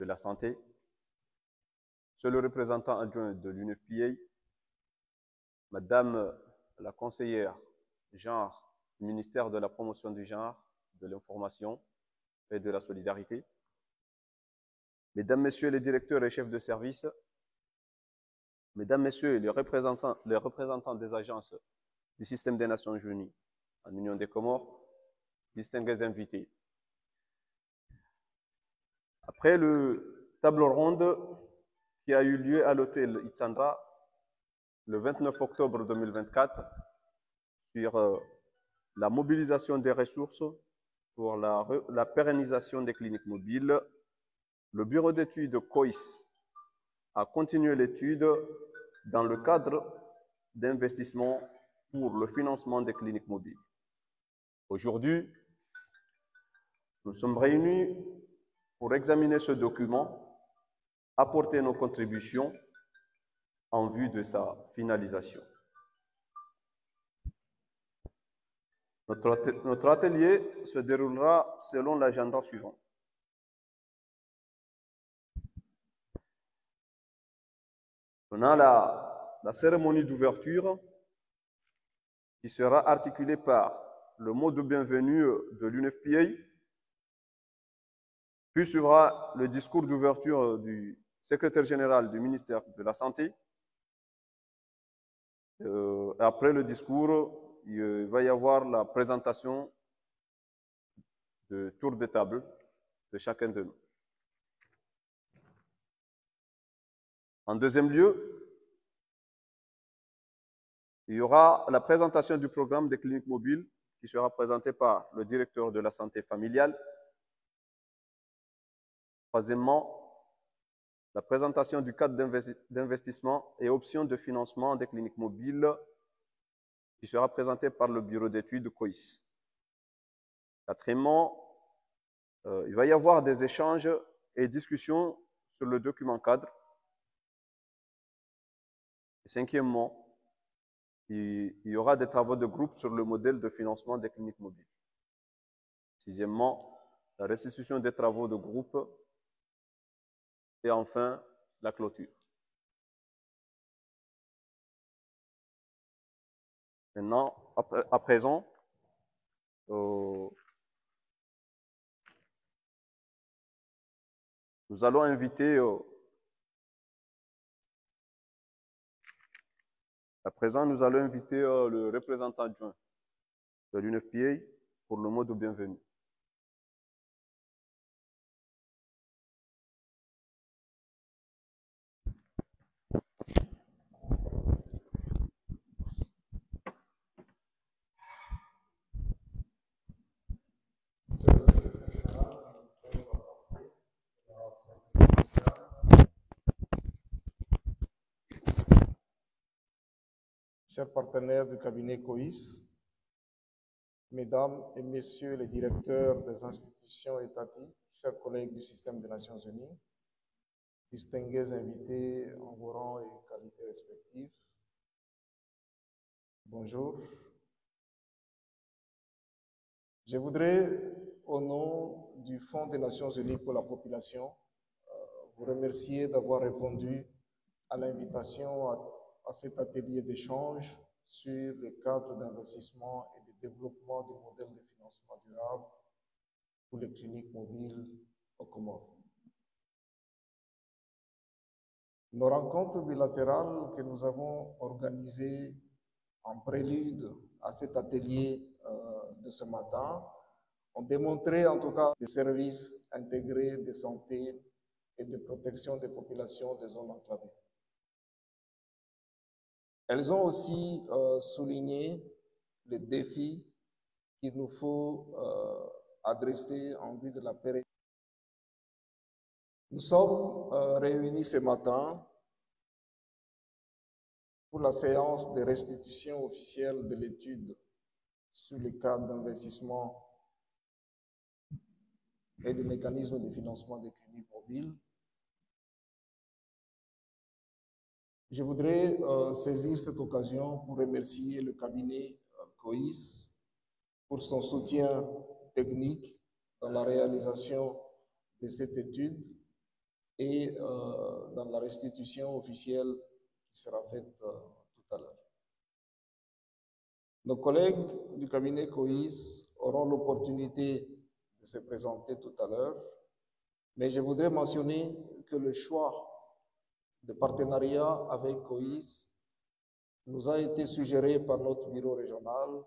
de la Santé, Monsieur le représentant adjoint de l'UNFPA, Madame la conseillère genre du ministère de la Promotion du genre, de l'Information et de la Solidarité, Mesdames, Messieurs les directeurs et chefs de service, Mesdames, Messieurs les représentants des agences du système des Nations Unies en Union des Comores, distingués invités. Après le table ronde qui a eu lieu à l'hôtel Itsandra le 29 octobre 2024 sur la mobilisation des ressources pour la pérennisation des cliniques mobiles, le bureau d'études COIS a continué l'étude dans le cadre d'investissement pour le financement des cliniques mobiles. Aujourd'hui, nous sommes réunis pour examiner ce document, apporter nos contributions en vue de sa finalisation. Notre atelier se déroulera selon l'agenda suivant. On a la cérémonie d'ouverture qui sera articulée par le mot de bienvenue de l'UNFPA, puis suivra le discours d'ouverture du secrétaire général du ministère de la Santé. Après le discours, il va y avoir la présentation de tour de table de chacun de nous. En deuxième lieu, il y aura la présentation du programme des cliniques mobiles qui sera présenté par le directeur de la santé familiale. Troisièmement, la présentation du cadre d'investissement et options de financement des cliniques mobiles qui sera présenté par le bureau d'études COIS. Quatrièmement, il va y avoir des échanges et discussions sur le document cadre. Et cinquièmement, il y aura des travaux de groupe sur le modèle de financement des cliniques mobiles. Sixièmement, la restitution des travaux de groupe. Et enfin, la clôture. Maintenant, à présent, nous allons inviter le représentant adjoint de l'UNFPA pour le mot de bienvenue. Chers partenaires du cabinet COIS, Mesdames et Messieurs les directeurs des institutions étatiques, chers collègues du système des Nations Unies, distingués invités en vos rangs et qualités respectives, bonjour. Je voudrais, au nom du Fonds des Nations Unies pour la population, vous remercier d'avoir répondu à l'invitation à cet atelier d'échange sur les cadres d'investissement et de développement du modèle de financement durable pour les cliniques mobiles aux Comores. Nos rencontres bilatérales que nous avons organisées en prélude à cet atelier de ce matin ont démontré en tout cas des services intégrés de santé et de protection des populations des zones enclavées. Elles ont aussi souligné les défis qu'il nous faut adresser en vue de la pérennité. Nous sommes réunis ce matin pour la séance de restitution officielle de l'étude sur les cadres d'investissement et des mécanismes de financement des cliniques mobiles. Je voudrais saisir cette occasion pour remercier le cabinet COIS pour son soutien technique dans la réalisation de cette étude et dans la restitution officielle qui sera faite tout à l'heure. Nos collègues du cabinet COIS auront l'opportunité de se présenter tout à l'heure, mais je voudrais mentionner que le choix de partenariat avec COIS nous a été suggéré par notre bureau régional,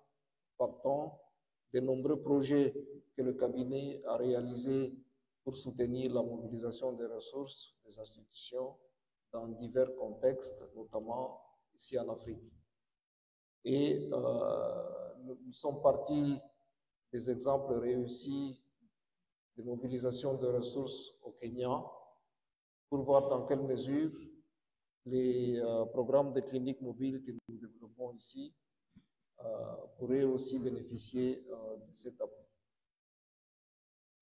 partant des nombreux projets que le cabinet a réalisés pour soutenir la mobilisation des ressources des institutions dans divers contextes, notamment ici en Afrique. Et nous sommes partis des exemples réussis de mobilisation de ressources au Kenya pour voir dans quelle mesure les programmes de cliniques mobiles que nous développons ici pourraient aussi bénéficier de cet appui.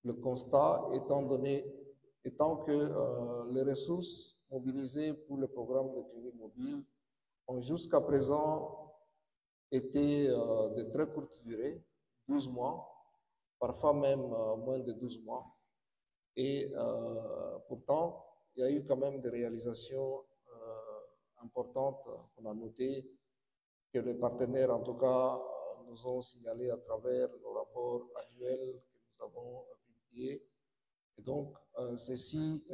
Le constat étant que les ressources mobilisées pour le programme de clinique mobile ont jusqu'à présent été de très courte durée, 12 mois, parfois même moins de 12 mois. Et pourtant, il y a eu quand même des réalisations importantes qu'on a notées, que les partenaires, en tout cas, nous ont signalées à travers nos rapports annuels que nous avons publiés. Et donc, ceci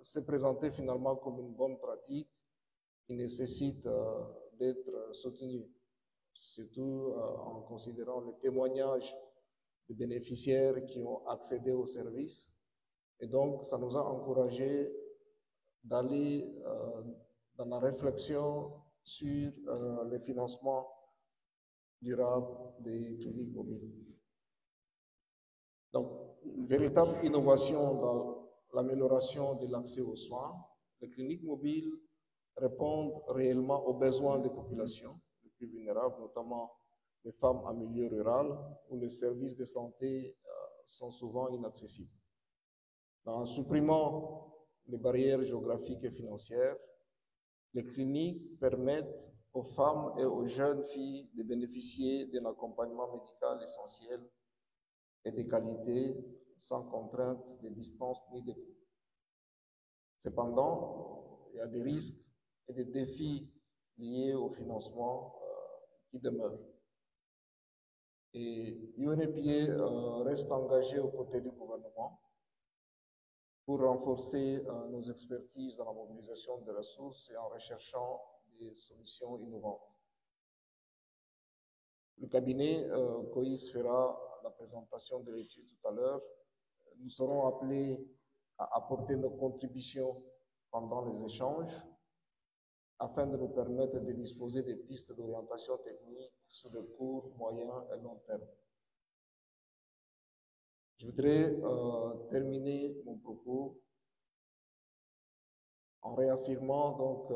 s'est présenté finalement comme une bonne pratique qui nécessite d'être soutenue, surtout en considérant le témoignage des bénéficiaires qui ont accédé au service. Et donc, ça nous a encouragés d'aller dans la réflexion sur le financement durable des cliniques mobiles. Donc, une véritable innovation dans l'amélioration de l'accès aux soins. Les cliniques mobiles répondent réellement aux besoins des populations les plus vulnérables, notamment les femmes en milieu rural, où les services de santé sont souvent inaccessibles. En supprimant les barrières géographiques et financières, les cliniques permettent aux femmes et aux jeunes filles de bénéficier d'un accompagnement médical essentiel et de qualité, sans contrainte de distance ni de coût. Cependant, il y a des risques et des défis liés au financement qui demeurent. Et UNEPA reste engagé aux côtés du gouvernement pour renforcer nos expertises dans la mobilisation des ressources et en recherchant des solutions innovantes. Le cabinet COIS fera la présentation de l'étude tout à l'heure. Nous serons appelés à apporter nos contributions pendant les échanges afin de nous permettre de disposer des pistes d'orientation technique sur le court, moyen et long terme. Je voudrais terminer mon propos en réaffirmant donc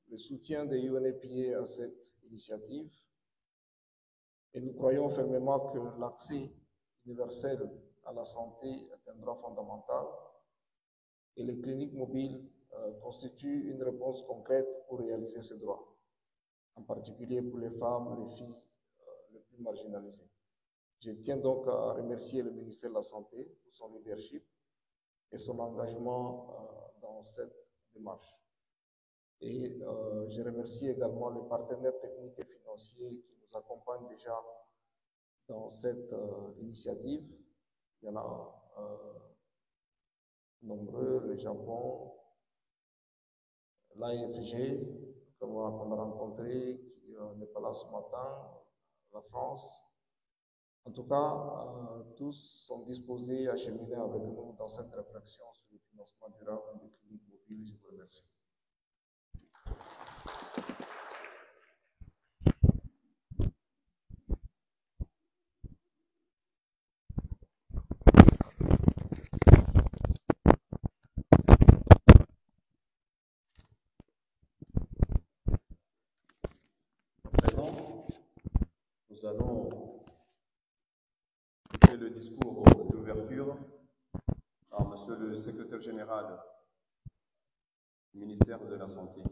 le soutien de UNEPA à cette initiative. Et nous croyons fermement que l'accès universel à la santé est un droit fondamental et les cliniques mobiles constituent une réponse concrète pour réaliser ce droit, en particulier pour les femmes, les filles les plus marginalisées. Je tiens donc à remercier le ministère de la Santé pour son leadership et son engagement dans cette démarche. Et je remercie également les partenaires techniques et financiers qui nous accompagnent déjà dans cette initiative. Il y en a nombreux, le Japon, l'AFG, qu'on a rencontré, qui n'est pas là ce matin, la France. En tout cas, tous sont disposés à cheminer avec nous dans cette réflexion sur le financement durable des cliniques mobiles. Je vous remercie. Nous allons écouter le discours d'ouverture par Monsieur le Secrétaire général du ministère de la Santé.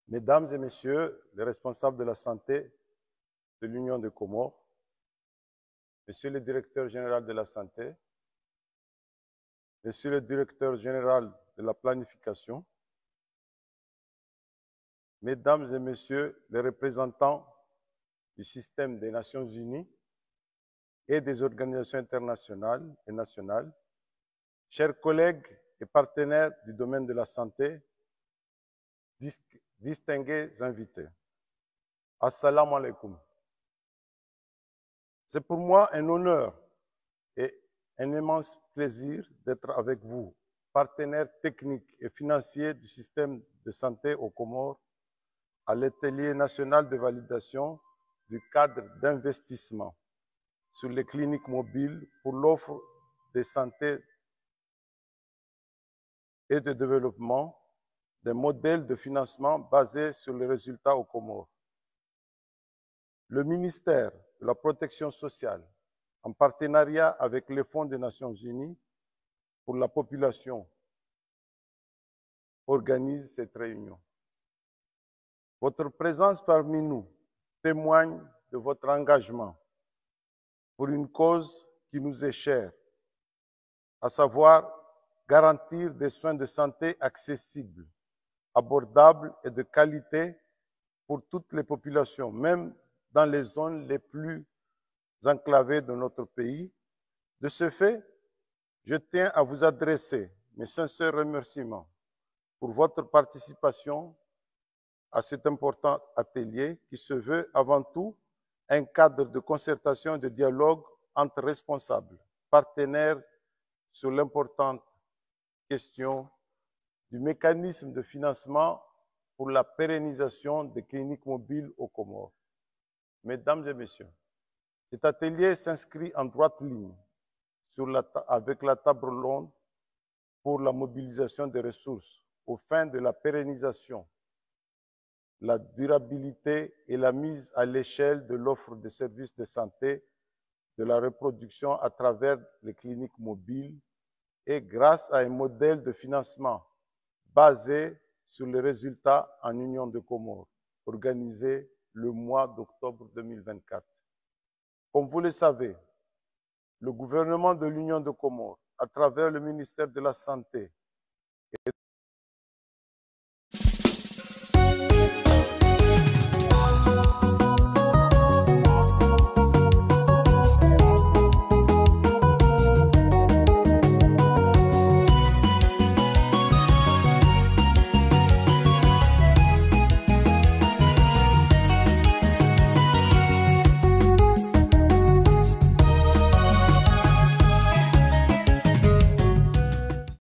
Mesdames et messieurs les responsables de la santé de l'Union des Comores, monsieur le directeur général de la santé, monsieur le directeur général de la planification, mesdames et messieurs les représentants du système des Nations Unies et des organisations internationales et nationales, chers collègues et partenaires du domaine de la santé, distingués invités. Assalamu alaikum. C'est pour moi un honneur et un immense plaisir d'être avec vous, partenaires techniques et financiers du système de santé aux Comores, à l'atelier national de validation du cadre d'investissement sur les cliniques mobiles pour l'offre de santé et de développement d'un modèle de financement basé sur les résultats aux Comores. Le ministère de la Protection sociale, en partenariat avec les Fonds des Nations Unies pour la population, organise cette réunion. Votre présence parmi nous témoigne de votre engagement pour une cause qui nous est chère, à savoir garantir des soins de santé accessibles, abordables et de qualité pour toutes les populations, même dans les zones les plus enclavées de notre pays. De ce fait, je tiens à vous adresser mes sincères remerciements pour votre participation à cet important atelier qui se veut avant tout un cadre de concertation et de dialogue entre responsables, partenaires sur l'importante question du mécanisme de financement pour la pérennisation des cliniques mobiles aux Comores. Mesdames et messieurs, cet atelier s'inscrit en droite ligne avec la table ronde pour la mobilisation des ressources aux fins de la pérennisation, la durabilité et la mise à l'échelle de l'offre de services de santé de la reproduction à travers les cliniques mobiles et grâce à un modèle de financement basé sur les résultats en Union des Comores, organisé le mois d'octobre 2024. Comme vous le savez, le gouvernement de l'Union des Comores, à travers le ministère de la Santé